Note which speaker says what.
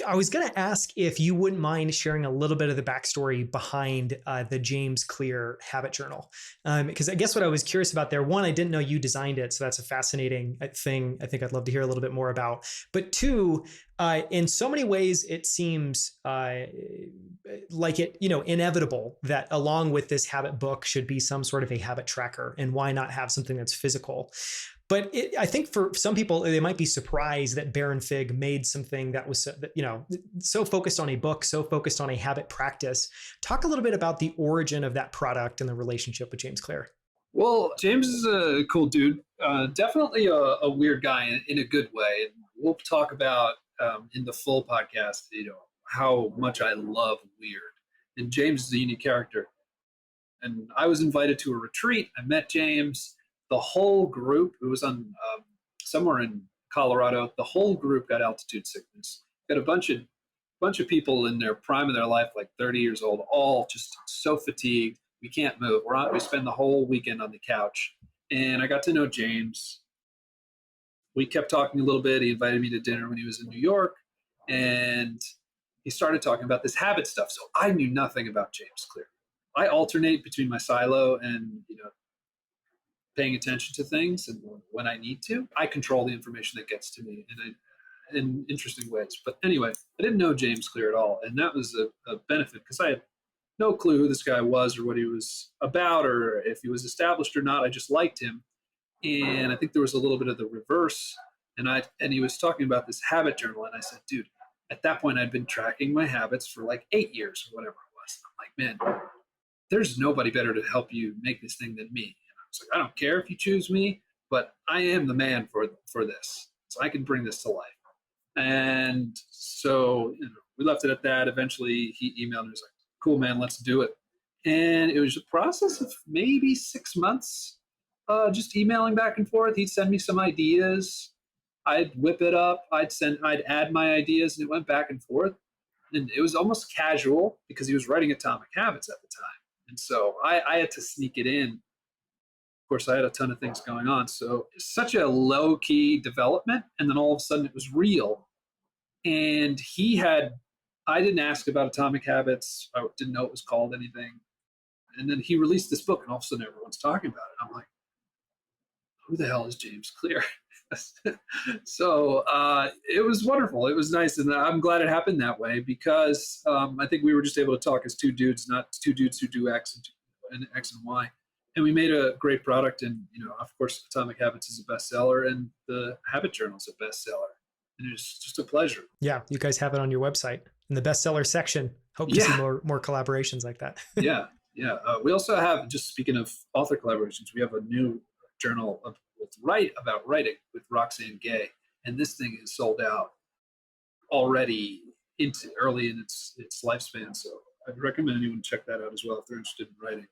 Speaker 1: I was going to ask if you wouldn't mind sharing a little bit of the backstory behind the James Clear Habit Journal. Because I guess what I was curious about there, one, I didn't know you designed it. So that's a fascinating thing I think I'd love to hear a little bit more about. But two, in so many ways, it seems like it, inevitable that along with this habit book should be some sort of a habit tracker. And why not have something that's physical? But I think for some people, they might be surprised that Baronfig made something that was, so focused on a book, so focused on a habit practice. Talk a little bit about the origin of that product and the relationship with James Clear.
Speaker 2: Well, James is a cool dude. Definitely a weird guy in a good way. And we'll talk about in the full podcast, how much I love weird. And James is a unique character. And I was invited to a retreat. I met James. The whole group, it was on somewhere in Colorado, the whole group got altitude sickness. Got a bunch of people in their prime of their life, like 30 years old, all just so fatigued. We can't move. We spend the whole weekend on the couch. And I got to know James. We kept talking a little bit. He invited me to dinner when he was in New York. And he started talking about this habit stuff. So I knew nothing about James Clear. I alternate between my silo and, paying attention to things, and when I need to, I control the information that gets to me in interesting ways. But anyway, I didn't know James Clear at all, and that was a benefit because I had no clue who this guy was or what he was about or if he was established or not. I just liked him, and I think there was a little bit of the reverse. And he was talking about this habit journal, and I said, dude, at that point I'd been tracking my habits for like 8 years or whatever it was. And I'm like, man, there's nobody better to help you make this thing than me. It's like, I don't care if you choose me, but I am the man for this. So I can bring this to life. And so we left it at that. Eventually he emailed me and was like, cool, man, let's do it. And it was a process of maybe 6 months, just emailing back and forth. He'd send me some ideas. I'd whip it up. I'd add my ideas, and it went back and forth. And it was almost casual because he was writing Atomic Habits at the time. And so I had to sneak it in. Of course, I had a ton of things going on. So it's such a low-key development. And then all of a sudden it was real. And I didn't ask about Atomic Habits. I didn't know it was called anything. And then he released this book, and all of a sudden everyone's talking about it. I'm like, who the hell is James Clear? So it was wonderful. It was nice. And I'm glad it happened that way because I think we were just able to talk as two dudes, not two dudes who do X and Y. And we made a great product. And, of course, Atomic Habits is a bestseller, and the Habit Journal is a bestseller. And it was just a pleasure.
Speaker 1: Yeah, you guys have it on your website in the bestseller section. Hope to see more collaborations like that.
Speaker 2: Yeah. We also have, just speaking of author collaborations, we have a new journal about writing with Roxane Gay. And this thing is sold out already early in its lifespan. So I'd recommend anyone check that out as well if they're interested in writing.